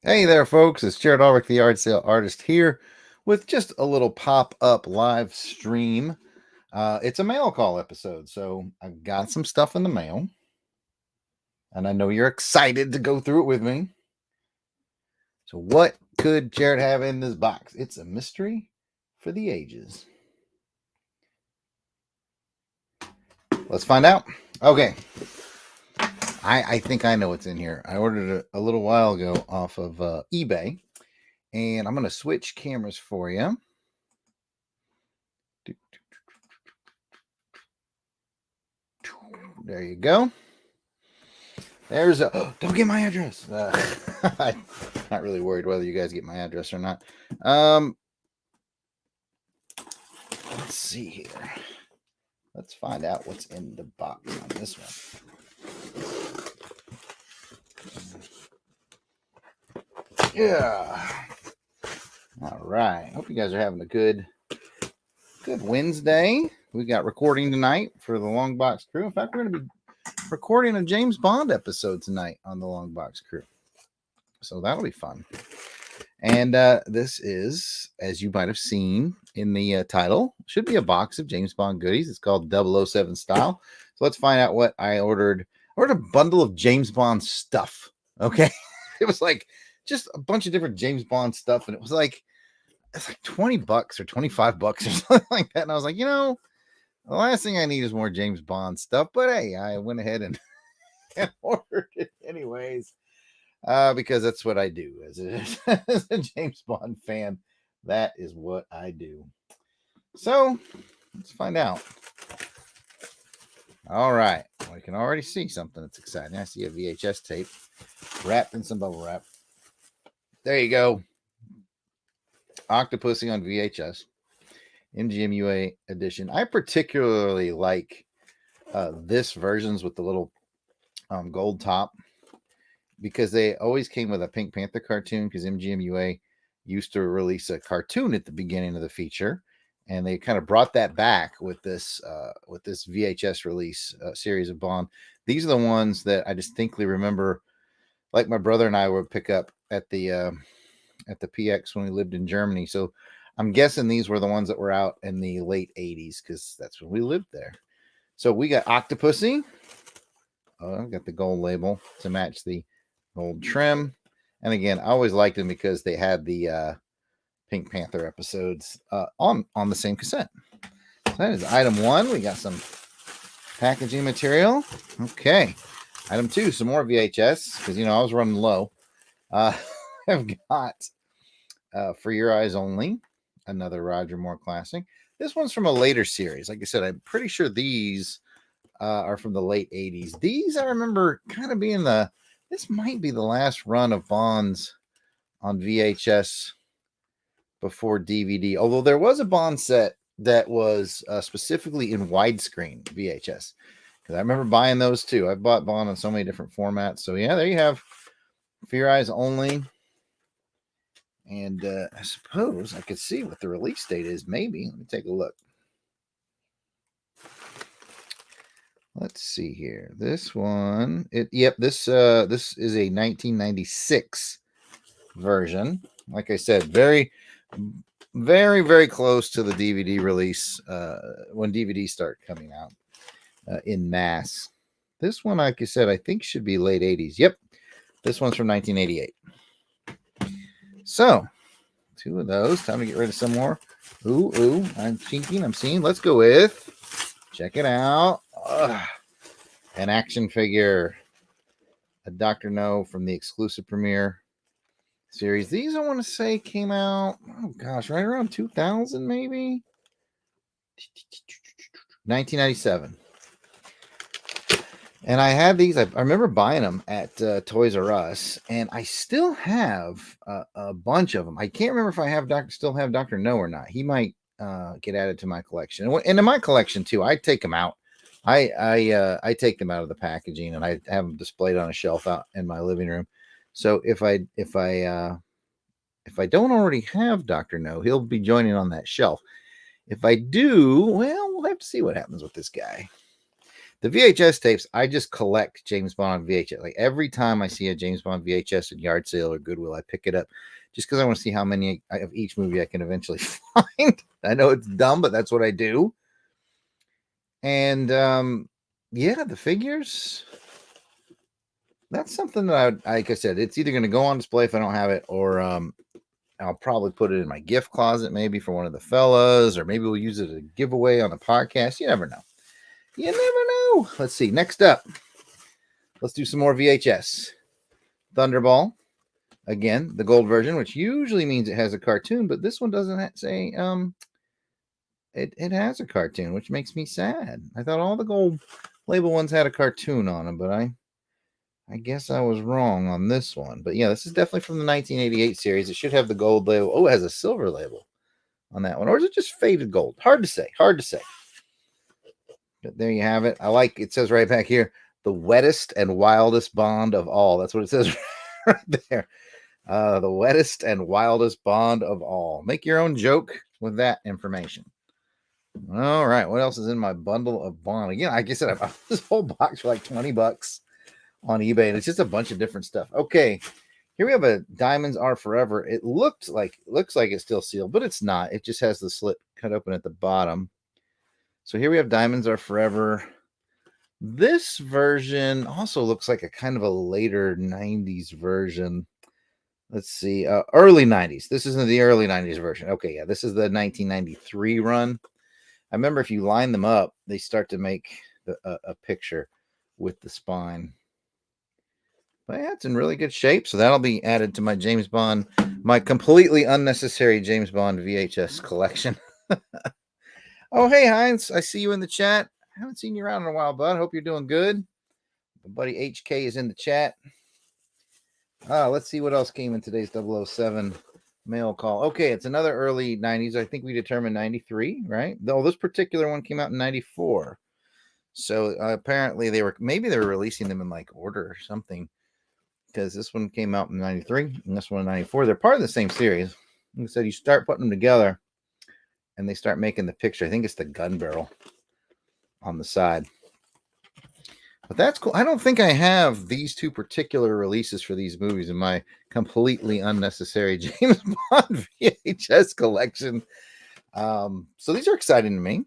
Hey there, folks. It's Jarrod, the yard sale artist, here with just a little pop-up live stream. It's a mail call episode, so I've got some stuff in the mail, and I know you're excited to go through it with me. So what could Jarrod have in this box? It's a mystery for the ages. Let's find out. Okay. I think I know what's in here. I ordered it a little while ago off of eBay, and I'm going to switch cameras for you. There you go. There's a, don't get my address. I'm not really worried whether you guys get my address or not. Let's see here. Let's find out what's in the box on this one. Yeah. All right. Hope you guys are having a good Wednesday. We got recording tonight for the Longbox crew. In fact, we're going to be recording a James Bond episode tonight on the Longbox crew. So that'll be fun. And this is, as you might have seen in the title, should be a box of James Bond goodies. It's called 007 Style. So let's find out what I ordered. I ordered a bundle of James Bond stuff. Okay. It was like just a bunch of different James Bond stuff. And it's like $20 or $25 or something like that. And I was like, the last thing I need is more James Bond stuff. But hey, I went ahead and ordered it anyways. Because that's what I do as a James Bond fan. That is what I do. So let's find out. All right. Well, I can already see something that's exciting. I see a VHS tape wrapped in some bubble wrap. There you go. Octopussy on VHS. MGMUA edition. I particularly like this versions with the little gold top, because they always came with a Pink Panther cartoon, because MGMUA used to release a cartoon at the beginning of the feature, and they kind of brought that back with this VHS release series of Bond. These are the ones that I distinctly remember, like my brother and I would pick up at the PX when we lived in Germany. So I'm guessing these were the ones that were out in the late 80s, because that's when we lived there. So we got Octopussy. Oh, I've got the gold label to match the gold trim. And again, I always liked them because they had the Pink Panther episodes on the same cassette. So that is item one. We got some packaging material. Okay. Item two, some more VHS, because, I was running low. I've got For Your Eyes Only, another Roger Moore classic. This one's from a later series. Like I said, I'm pretty sure these are from the late 80s. These I remember kind of being this might be the last run of Bonds on VHS before DVD. Although there was a Bond set that was specifically in widescreen VHS, because I remember buying those too. I bought Bond on so many different formats. So yeah, there you have For Your Eyes Only. And I suppose I could see what the release date is. Maybe. Let me take a look. Let's see here. This one, this is a 1996 version. Like I said, very, very, very close to the DVD release when DVDs start coming out in mass. This one, like I said, I think should be late 80s. Yep. This one's from 1988. So, two of those. Time to get rid of some more. Ooh, I'm thinking, I'm seeing. Let's go with, check it out. An action figure, a Dr. No from the exclusive premiere series. These, I want to say, came out, oh gosh, right around 2000, maybe 1997. And I had these. I remember buying them at Toys R Us, and I still have a bunch of them. I can't remember if I still have Dr. No or not. He might get added to my collection, and in my collection too. I take them out. I take them out of the packaging, and I have them displayed on a shelf out in my living room. So if I don't already have Dr. No, he'll be joining on that shelf. If I do, well, we'll have to see what happens with this guy. The VHS tapes, I just collect James Bond VHS. Like every time I see a James Bond VHS at yard sale or Goodwill, I pick it up just because I want to see how many of each movie I can eventually find. I know it's dumb, but that's what I do. And yeah, the figures. That's something that like I said, it's either going to go on display if I don't have it, or I'll probably put it in my gift closet, maybe for one of the fellas, or maybe we'll use it as a giveaway on the podcast. You never know. You never know. Let's see. Next up, let's do some more VHS. Thunderball. Again, the gold version, which usually means it has a cartoon, but this one doesn't say it has a cartoon, which makes me sad. I thought all the gold label ones had a cartoon on them, but I guess I was wrong on this one. But yeah, this is definitely from the 1988 series. It should have the gold label. Oh, it has a silver label on that one. Or is it just faded gold? Hard to say. Hard to say. But there you have it. I like it. Says right back here, the wettest and wildest Bond of all. That's what it says right there. The wettest and wildest Bond of all. Make your own joke with that information. All right. What else is in my bundle of Bond? Again, like I said, I bought this whole box for like $20 on eBay, and it's just a bunch of different stuff. Okay. Here we have a Diamonds Are Forever. It looks like it's still sealed, but it's not. It just has the slit cut open at the bottom. So here we have Diamonds Are Forever. This version also looks like a kind of a later 90s version. Let's see. Early 90s. This isn't the early 90s version. Okay, yeah. This is the 1993 run. I remember if you line them up, they start to make a picture with the spine. But yeah, it's in really good shape. So that'll be added to my James Bond, my completely unnecessary James Bond VHS collection. Oh, hey, Heinz. I see you in the chat. I haven't seen you around in a while, bud. Hope you're doing good. My buddy HK is in the chat. Let's see what else came in today's 007 mail call. Okay, it's another early 90s. I think we determined 93, right? Though this particular one came out in 94. So apparently maybe they were releasing them in like order or something, because this one came out in 93 and this one in 94. They're part of the same series. Like I said, you start putting them together and they start making the picture. I think it's the gun barrel on the side. But that's cool. I don't think I have these two particular releases for these movies in my completely unnecessary James Bond VHS collection. So these are exciting to me.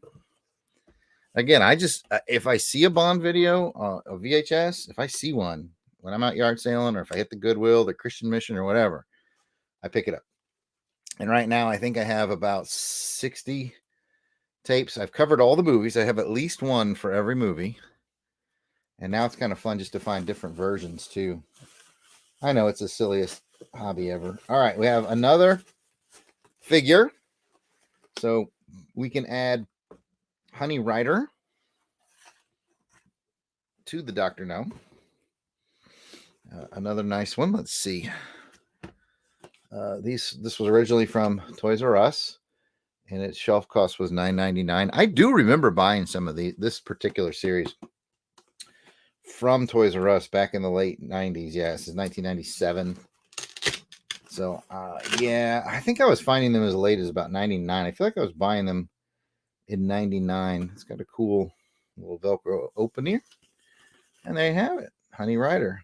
Again, I just, if I see a Bond video, a VHS, if I see one when I'm out yard sailing, or if I hit the Goodwill, the Christian Mission, or whatever, I pick it up. And right now, I think I have about 60 tapes. I've covered all the movies. I have at least one for every movie. And now it's kind of fun just to find different versions too. I know it's the silliest hobby ever. All right, we have another figure. So we can add Honey Rider to the Dr. No. Another nice one. Let's see. This was originally from Toys R Us, and its shelf cost was $9.99. I do remember buying some of this particular series from Toys R Us back in the late 90s. Yeah, this is 1997. So, yeah, I think I was finding them as late as about 99. I feel like I was buying them in 99. It's got a cool little Velcro opening. And there you have it. Honey Rider.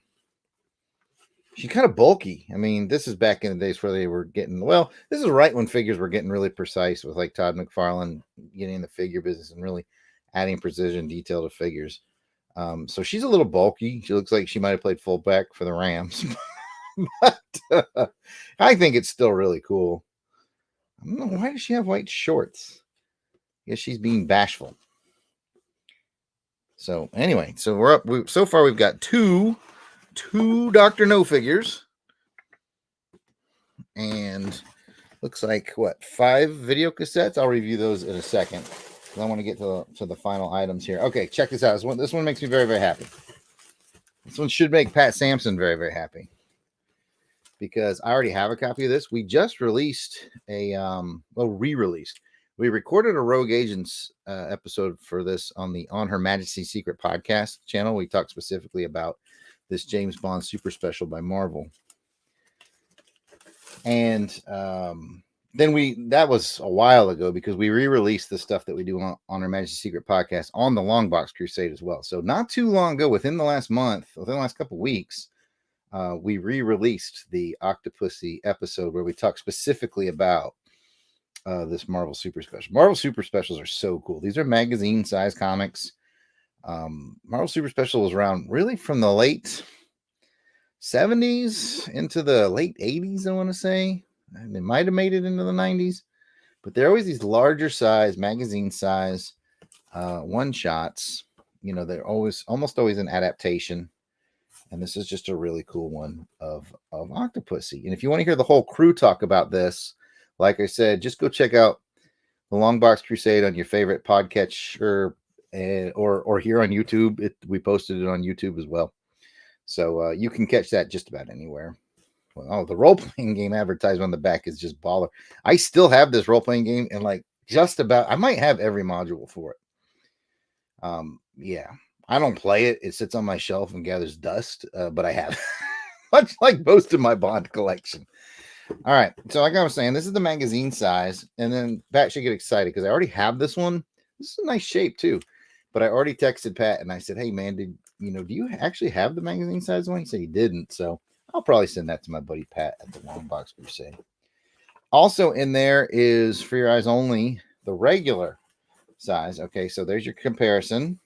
She's kind of bulky. I mean, this is back in the days where they were getting, well, this is right when figures were getting really precise, with like Todd McFarlane getting in the figure business and really adding precision detail to figures. So she's a little bulky. She looks like she might have played fullback for the Rams. But I think it's still really cool. I don't know, why does she have white shorts? I guess she's being bashful. So anyway, so we're up. So far we've got two Dr. No figures, and looks like 5 video cassettes. I'll review those in a second. I want to get to the final items here. Okay, check this out. This one makes me very, very happy. This one should make Pat Sampson very, very happy, because I already have a copy of this. We just released re-released. We recorded a Rogue Agents episode for this on Her Majesty's Secret podcast channel. We talked specifically about this James Bond Super Special by Marvel. And then that was a while ago because we re-released the stuff that we do on our Majesty's Secret podcast on the Longbox Crusade as well. So not too long ago, within the last month, within the last couple of weeks, we re-released the Octopussy episode where we talk specifically about this Marvel Super Special. Marvel Super Specials are so cool. These are magazine-sized comics. Marvel Super Special was around really from the late 70s into the late 80s, I want to say. And they might have made it into the 90s, but they're always these larger size, magazine size one shots. You know, they're almost always an adaptation. And this is just a really cool one of Octopussy. And if you want to hear the whole crew talk about this, like I said, just go check out the Longbox Crusade on your favorite podcatcher or here on YouTube. We posted it on YouTube as well. So you can catch that just about anywhere. Well, oh, the role-playing game advertisement on the back is just baller. I still have this role-playing game, and like just about, I might have every module for it. Yeah, I don't play it. It sits on my shelf and gathers dust, but I have much like most of my Bond collection. All right, so like I was saying, this is the magazine size, and then Pat should get excited because I already have this one. This is a nice shape too, but I already texted Pat and I said, "Hey man, do you actually have the magazine size one?" He said he didn't, so I'll probably send that to my buddy Pat at the Longbox Crusade. Also in there is For Your Eyes Only, the regular size. Okay, so there's your comparison.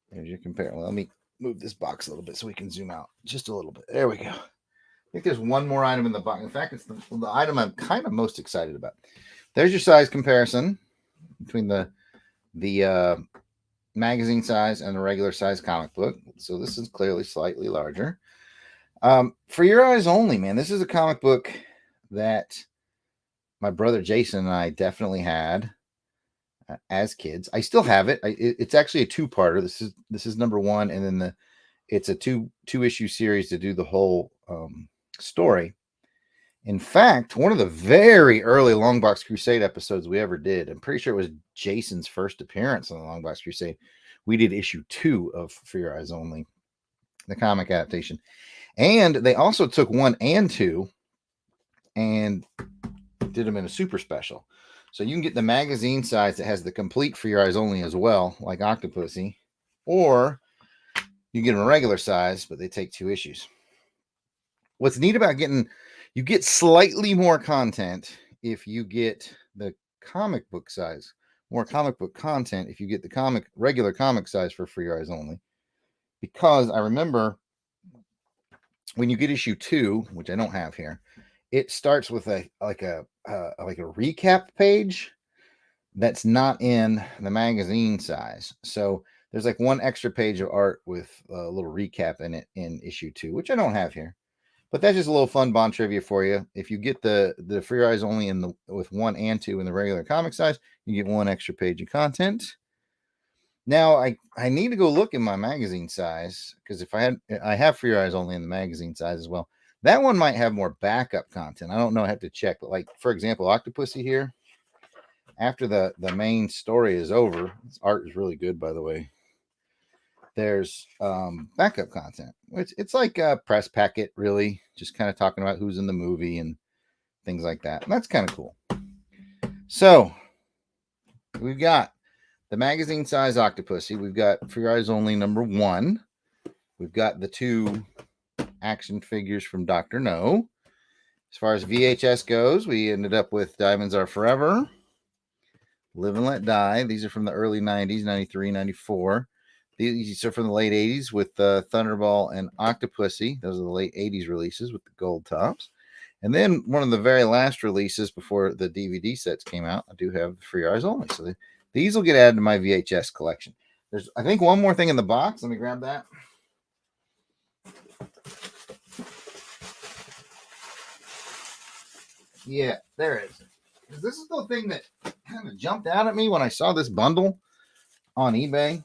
There's your comparison. Well, let me move this box a little bit so we can zoom out just a little bit. There we go. I think there's one more item in the box. In fact, it's the item I'm kind of most excited about. There's your size comparison between the magazine size and the regular size comic book. So this is clearly slightly larger. For Your Eyes Only, man, this is a comic book that my brother Jason and I definitely had as kids. I still have it. It's actually a two-parter. This is number one, and then it's a two issue series to do the whole story. In fact, one of the very early Longbox Crusade episodes we ever did, I'm pretty sure it was Jason's first appearance on the Longbox Crusade. We did issue 2 of For Your Eyes Only, the comic adaptation. And they also took 1 and 2 and did them in a super special. So you can get the magazine size that has the complete For Your Eyes Only as well, like Octopussy, or you get them a regular size, but they take 2 issues. What's neat about you get slightly more content if you get the comic book size, more comic book content if you get the regular comic size for Your Eyes Only. Because I remember when you get issue 2, which I don't have here, it starts with a recap page that's not in the magazine size. So there's like one extra page of art with a little recap in it in issue 2, which I don't have here. But that's just a little fun Bond trivia for you. If you get the For Your Eyes Only with 1 and 2 in the regular comic size, you get 1 extra page of content. Now I need to go look in my magazine size because I have For Your Eyes Only in the magazine size as well. That one might have more backup content. I don't know. I have to check. But like for example, Octopussy here. After the main story is over, this art is really good, by the way. There's backup content. It's like a press packet, really, just kind of talking about who's in the movie and things like that. And that's kind of cool. So we've got the magazine size Octopussy. We've got For Your Eyes Only number 1. We've got the 2 action figures from Dr. No. As far as VHS goes, we ended up with Diamonds Are Forever, Live and Let Die. These are from the early 90s, 93, 94. These are from the late 80s with Thunderball and Octopussy. Those are the late 80s releases with the gold tops. And then one of the very last releases before the DVD sets came out, I do have For Your Eyes Only. So these will get added to my VHS collection. There's, I think, one more thing in the box. Let me grab that. Yeah, there it is. This is the thing that kind of jumped out at me when I saw this bundle on eBay.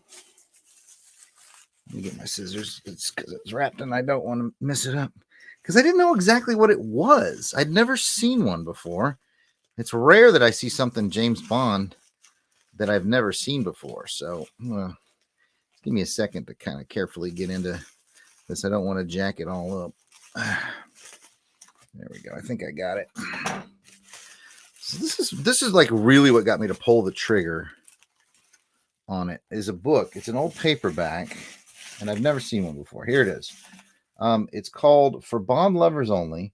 Let me get my scissors. It's because it's wrapped and I don't want to mess it up. Because I didn't know exactly what it was. I'd never seen one before. It's rare that I see something James Bond that I've never seen before. So give me a second to kind of carefully get into this. I don't want to jack it all up. There we go. I think I got it. So this is like really what got me to pull the trigger on it. Is a book. It's an old paperback, and I've never seen one before. Here it is. It's called For Bond Lovers Only.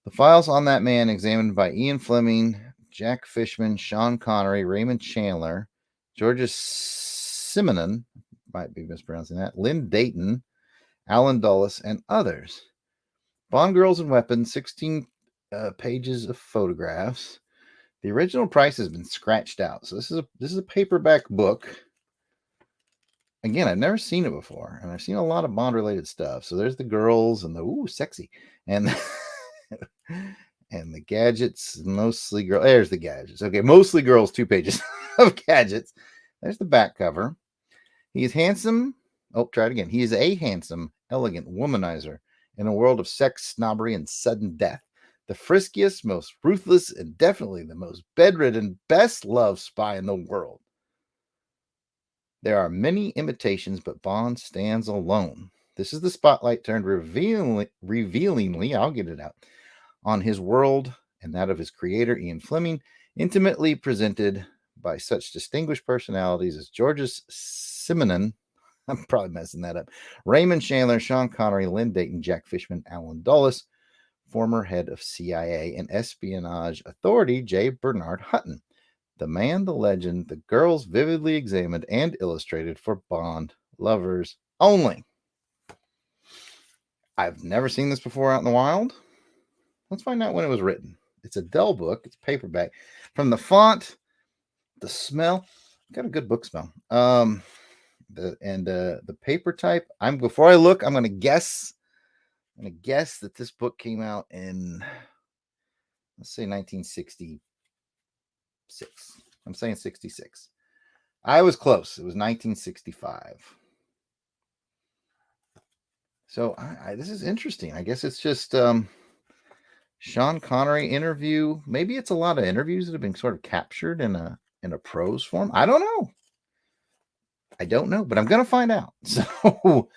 The Files on That Man, examined by Ian Fleming, Jack Fishman, Sean Connery, Raymond Chandler, Georges Simenon, might be mispronouncing that, Lynn Dayton, Alan Dulles, and others. Bond Girls and Weapons, 16 pages of photographs. The original price has been scratched out. So this is a paperback book. Again, I've never seen it before, and I've seen a lot of Bond-related stuff. So there's the girls and the sexy, and and the gadgets, mostly girls. There's the gadgets. Okay, mostly girls, 2 pages of gadgets. There's the back cover. He is handsome. Oh, try it again. He is a handsome, elegant womanizer in a world of sex, snobbery, and sudden death. The friskiest, most ruthless, and definitely the most bedridden, best-loved spy in the world. There are many imitations, but Bond stands alone. This is the spotlight turned revealingly, I'll get it out, on his world and that of his creator, Ian Fleming, intimately presented by such distinguished personalities as Georges Simenon, I'm probably messing that up, Raymond Chandler, Sean Connery, Lynn Dayton, Jack Fishman, Alan Dulles, former head of CIA and espionage authority J. Bernard Hutton. The man, the legend, the girls vividly examined and illustrated for Bond lovers only. I've never seen this before out in the wild. Let's find out when it was written. It's a Dell book. It's paperback. From the font, the smell, got a good book smell. The paper type. Before I look, I'm gonna guess. I'm gonna guess that this book came out in, let's say, 1966. I'm saying 66. I was close. It was 1965. So this is interesting. I guess it's just Sean Connery interview. Maybe it's a lot of interviews that have been sort of captured in a prose form. I don't know, but I'm gonna find out. So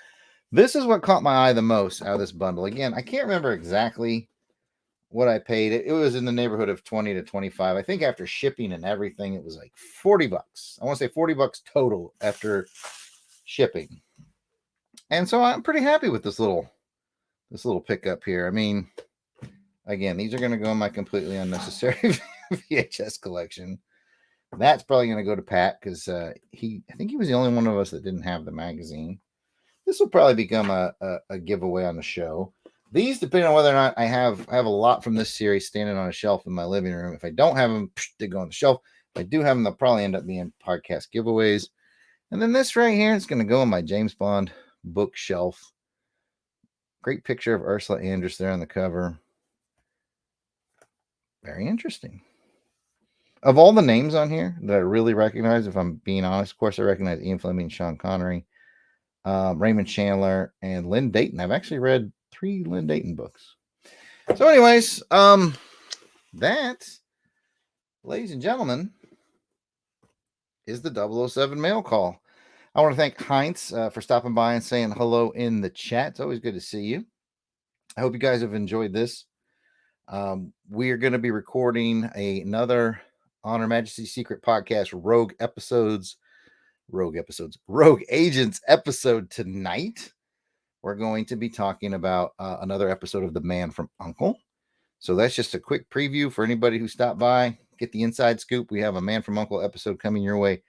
this is what caught my eye the most out of this bundle. Again, I can't remember exactly what I paid. It was in the neighborhood of 20 to 25. I think after shipping and everything, it was like $40. I want to say $40 total after shipping. And so I'm pretty happy with this little pickup here. I mean, again, these are going to go in my completely unnecessary VHS collection. That's probably going to go to Pat because I think he was the only one of us that didn't have the magazine. This will probably become a giveaway on the show. These, depending on whether or not I have a lot from this series standing on a shelf in my living room. If I don't have them, they go on the shelf. If I do have them, they'll probably end up being podcast giveaways. And then this right here is going to go on my James Bond bookshelf. Great picture of Ursula Andress there on the cover. Very interesting. Of all the names on here that I really recognize, if I'm being honest, of course, I recognize Ian Fleming, Sean Connery, Raymond Chandler, and Lynn Dayton. I've actually read 3 Lynn Dayton books. So anyways, that, ladies and gentlemen, is the 007 mail call. I want to thank Heinz for stopping by and saying hello in the chat. It's always good to see you. I hope you guys have enjoyed this. We are going to be recording another On Her Majesty's Secret Podcast Rogue Agents episode tonight. We're going to be talking about another episode of The Man from U.N.C.L.E. So that's just a quick preview for anybody who stopped by. Get the inside scoop. We have a Man from U.N.C.L.E. episode coming your way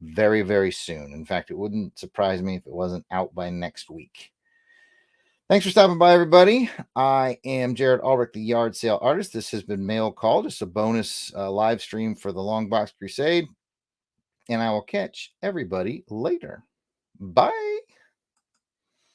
very, very soon. In fact, it wouldn't surprise me if it wasn't out by next week. Thanks for stopping by, everybody. I am Jarrod Ulrich, the Yard Sale Artist. This has been Mail Call, just a bonus live stream for the Longbox Crusade. And I will catch everybody later. Bye.